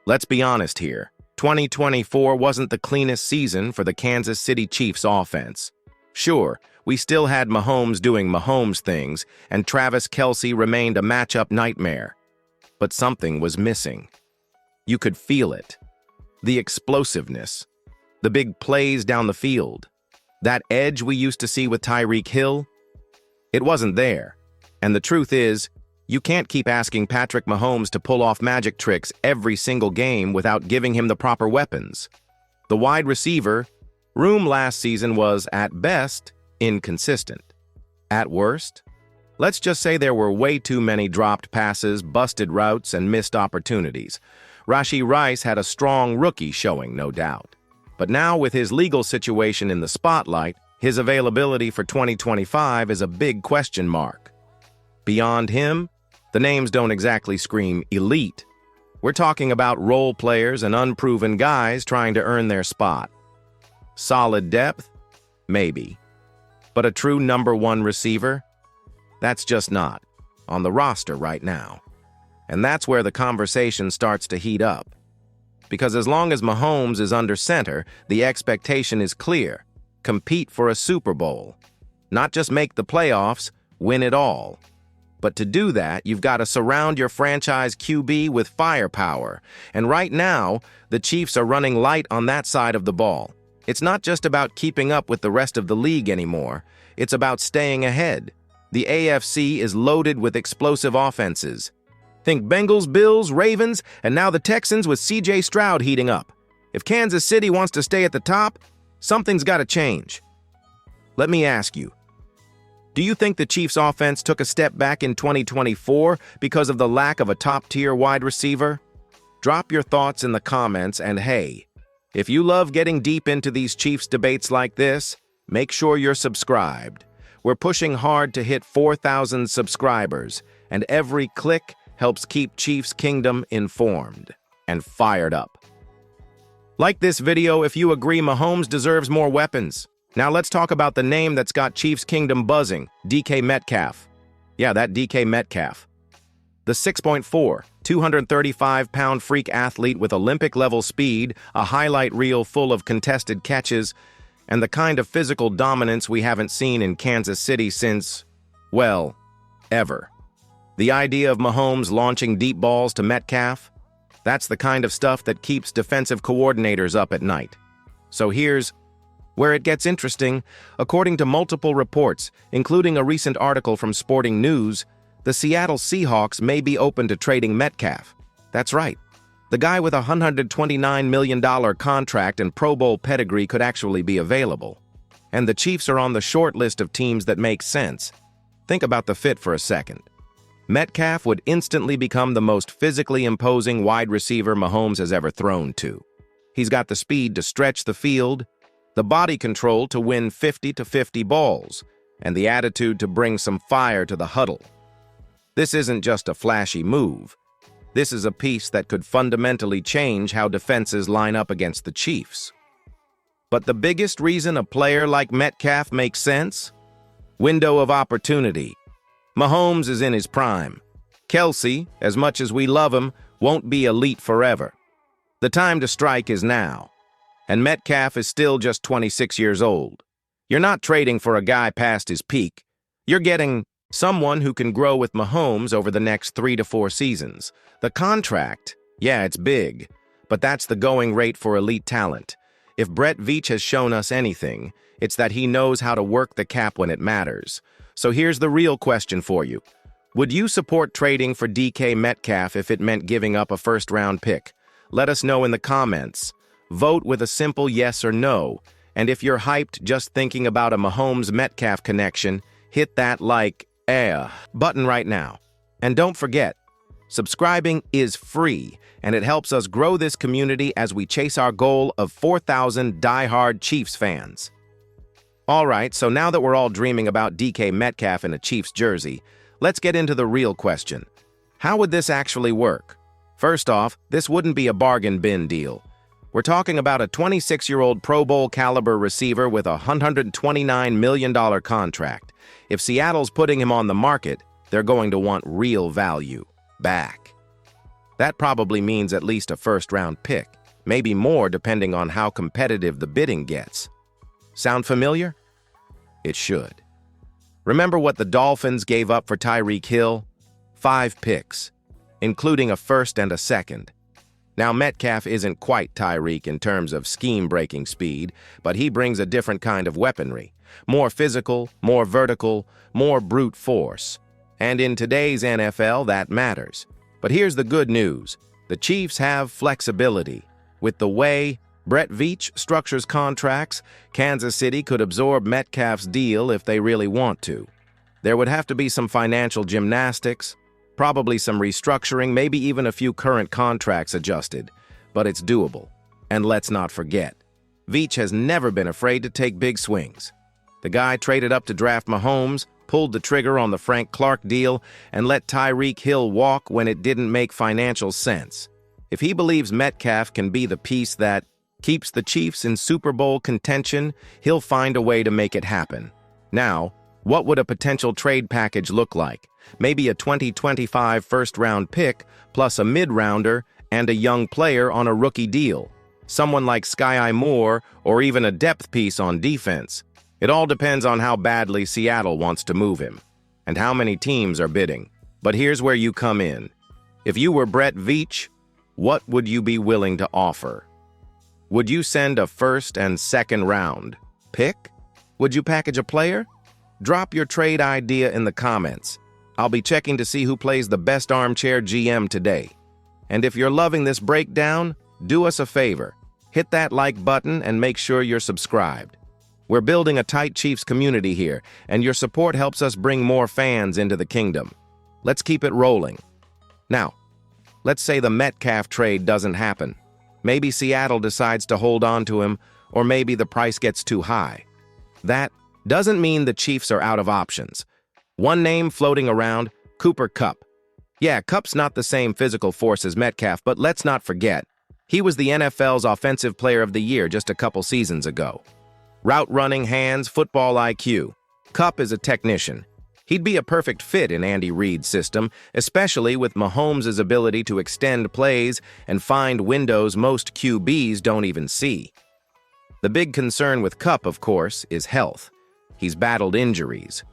Let's be honest here. 2024 wasn't the cleanest season for the Kansas City Chiefs offense. Sure, we still had Mahomes doing Mahomes things, and Travis Kelce remained a matchup nightmare. But something was missing. You could feel it. The explosiveness. The big plays down the field. That edge we used to see with Tyreek Hill. It wasn't there. And the truth is, you can't keep asking Patrick Mahomes to pull off magic tricks every single game without giving him the proper weapons. The wide receiver room last season was, at best, inconsistent. At worst, let's just say there were way too many dropped passes, busted routes, and missed opportunities. Rashee Rice had a strong rookie showing, no doubt. But now, with his legal situation in the spotlight, his availability for 2025 is a big question mark. Beyond him, the names don't exactly scream elite. We're talking about role players and unproven guys trying to earn their spot. Solid depth? Maybe. But a true number one receiver? That's just not on the roster right now. And that's where the conversation starts to heat up. Because as long as Mahomes is under center, the expectation is clear. Compete for a Super Bowl. Not just make the playoffs, win it all. But to do that, you've got to surround your franchise QB with firepower. And right now, the Chiefs are running light on that side of the ball. It's not just about keeping up with the rest of the league anymore. It's about staying ahead. The AFC is loaded with explosive offenses. Think Bengals, Bills, Ravens, and now the Texans with C.J. Stroud heating up. If Kansas City wants to stay at the top, something's got to change. Let me ask you, do you think the Chiefs' offense took a step back in 2024 because of the lack of a top-tier wide receiver? Drop your thoughts in the comments, and hey, if you love getting deep into these Chiefs debates like this, make sure you're subscribed. We're pushing hard to hit 4,000 subscribers, and every click helps keep Chiefs Kingdom informed and fired up. Like this video if you agree Mahomes deserves more weapons. Now let's talk about the name that's got Chiefs Kingdom buzzing, DK Metcalf. Yeah, that DK Metcalf. The 6'4", 235-pound freak athlete with Olympic-level speed, a highlight reel full of contested catches, and the kind of physical dominance we haven't seen in Kansas City since, well, ever. The idea of Mahomes launching deep balls to Metcalf, that's the kind of stuff that keeps defensive coordinators up at night. So here's where it gets interesting. According to multiple reports, including a recent article from Sporting News, the Seattle Seahawks may be open to trading Metcalf. That's right. The guy with a $129 million contract and Pro Bowl pedigree could actually be available. And the Chiefs are on the short list of teams that make sense. Think about the fit for a second. Metcalf would instantly become the most physically imposing wide receiver Mahomes has ever thrown to. He's got the speed to stretch the field, the body control to win 50-50 balls, and the attitude to bring some fire to the huddle. This isn't just a flashy move. This is a piece that could fundamentally change how defenses line up against the Chiefs. But the biggest reason a player like Metcalf makes sense? Window of opportunity. Mahomes is in his prime. Kelce, as much as we love him, won't be elite forever. The time to strike is now. And Metcalf is still just 26 years old. You're not trading for a guy past his peak. You're getting someone who can grow with Mahomes over the next 3 to 4 seasons. The contract, yeah, it's big, but that's the going rate for elite talent. If Brett Veach has shown us anything, it's that he knows how to work the cap when it matters. So here's the real question for you. Would you support trading for DK Metcalf if it meant giving up a first-round pick? Let us know in the comments. Vote with a simple yes or no. And if you're hyped just thinking about a Mahomes-Metcalf connection, hit that button right now. And don't forget, subscribing is free, and it helps us grow this community as we chase our goal of 4,000 die-hard Chiefs fans. All right, so now that we're all dreaming about DK Metcalf in a Chiefs jersey, let's get into the real question. How would this actually work? First off, this wouldn't be a bargain bin deal. We're talking about a 26-year-old Pro Bowl caliber receiver with a $129 million contract. If Seattle's putting him on the market, they're going to want real value back. That probably means at least a first-round pick, maybe more depending on how competitive the bidding gets. Sound familiar? It should. Remember what the Dolphins gave up for Tyreek Hill? 5 picks, including a first and a second. Now, Metcalf isn't quite Tyreek in terms of scheme-breaking speed, but he brings a different kind of weaponry. More physical, more vertical, more brute force. And in today's NFL, that matters. But here's the good news. The Chiefs have flexibility. With the way Brett Veach structures contracts, Kansas City could absorb Metcalf's deal if they really want to. There would have to be some financial gymnastics, probably some restructuring, maybe even a few current contracts adjusted. But it's doable. And let's not forget, Veach has never been afraid to take big swings. The guy traded up to draft Mahomes, pulled the trigger on the Frank Clark deal, and let Tyreek Hill walk when it didn't make financial sense. If he believes Metcalf can be the piece that keeps the Chiefs in Super Bowl contention, he'll find a way to make it happen. Now, what would a potential trade package look like? Maybe a 2025 first-round pick, plus a mid-rounder and a young player on a rookie deal. Someone like Sky Moore, or even a depth piece on defense. It all depends on how badly Seattle wants to move him, and how many teams are bidding. But here's where you come in. If you were Brett Veach, what would you be willing to offer? Would you send a first and second round pick? Would you package a player? Drop your trade idea in the comments. I'll be checking to see who plays the best armchair GM today. And if you're loving this breakdown, do us a favor. Hit that like button and make sure you're subscribed. We're building a tight Chiefs community here, and your support helps us bring more fans into the kingdom. Let's keep it rolling. Now, let's say the Metcalf trade doesn't happen. Maybe Seattle decides to hold on to him, or maybe the price gets too high. That doesn't mean the Chiefs are out of options. One name floating around, Cooper Kupp. Yeah, Kupp's not the same physical force as Metcalf, but let's not forget, he was the NFL's Offensive Player of the Year just a couple seasons ago. Route running, hands, football IQ. Kupp is a technician. He'd be a perfect fit in Andy Reid's system, especially with Mahomes' ability to extend plays and find windows most QBs don't even see. The big concern with Kupp, of course, is health. He's battled injuries.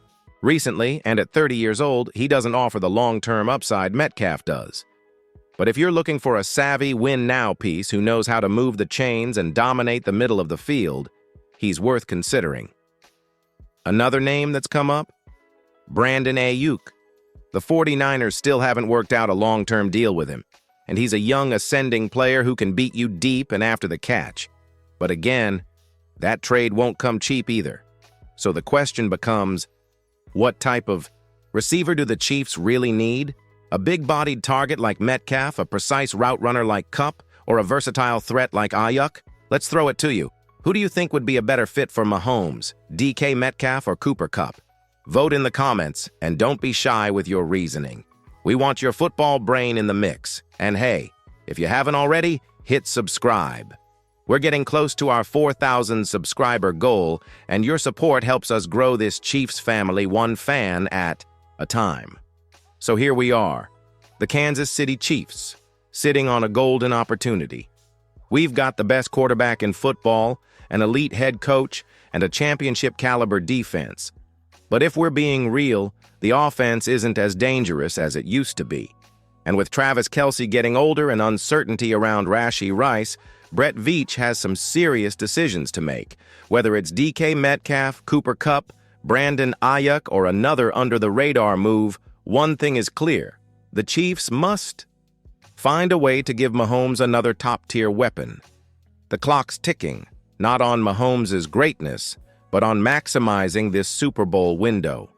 Recently, and at 30 years old, he doesn't offer the long-term upside Metcalf does. But if you're looking for a savvy win-now piece who knows how to move the chains and dominate the middle of the field, he's worth considering. Another name that's come up? Brandon Ayuk. The 49ers still haven't worked out a long-term deal with him, and he's a young ascending player who can beat you deep and after the catch. But again, that trade won't come cheap either. So the question becomes, what type of receiver do the Chiefs really need? A big-bodied target like Metcalf, a precise route runner like Kupp, or a versatile threat like Ayuk? Let's throw it to you. Who do you think would be a better fit for Mahomes, DK Metcalf or Cooper Kupp? Vote in the comments, and don't be shy with your reasoning. We want your football brain in the mix. And hey, if you haven't already, hit subscribe. We're getting close to our 4,000 subscriber goal, and your support helps us grow this Chiefs family one fan at a time. So here we are, the Kansas City Chiefs, sitting on a golden opportunity. We've got the best quarterback in football, an elite head coach, and a championship-caliber defense. But if we're being real, the offense isn't as dangerous as it used to be. And with Travis Kelce getting older and uncertainty around Rashee Rice, Brett Veach has some serious decisions to make. Whether it's DK Metcalf, Cooper Kupp, Brandon Ayuk, or another under-the-radar move, one thing is clear. The Chiefs must find a way to give Mahomes another top-tier weapon. The clock's ticking, not on Mahomes' greatness, but on maximizing this Super Bowl window.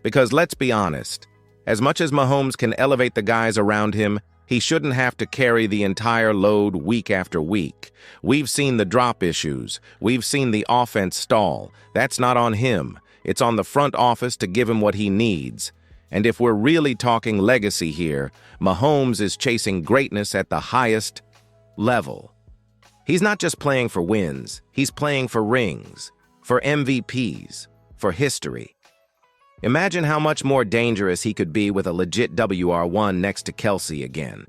Because let's be honest, as much as Mahomes can elevate the guys around him, he shouldn't have to carry the entire load week after week. We've seen the drop issues. We've seen the offense stall. That's not on him. It's on the front office to give him what he needs. And if we're really talking legacy here, Mahomes is chasing greatness at the highest level. He's not just playing for wins. He's playing for rings, for MVPs, for history. Imagine how much more dangerous he could be with a legit WR1 next to Kelce again.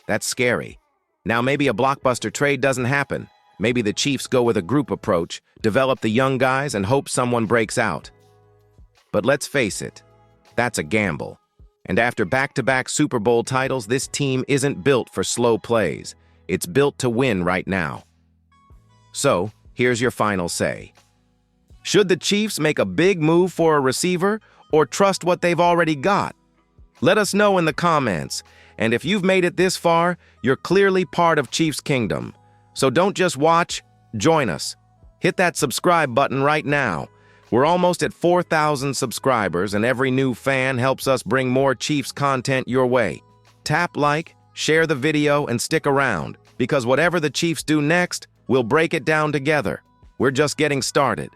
That's scary. Now maybe a blockbuster trade doesn't happen. Maybe the Chiefs go with a group approach, develop the young guys, and hope someone breaks out. But let's face it, that's a gamble. And after back-to-back Super Bowl titles, this team isn't built for slow plays. It's built to win right now. So, here's your final say. Should the Chiefs make a big move for a receiver or trust what they've already got? Let us know in the comments. And if you've made it this far, you're clearly part of Chiefs Kingdom. So don't just watch, join us. Hit that subscribe button right now. We're almost at 4,000 subscribers, and every new fan helps us bring more Chiefs content your way. Tap like, share the video, and stick around, because whatever the Chiefs do next, we'll break it down together. We're just getting started.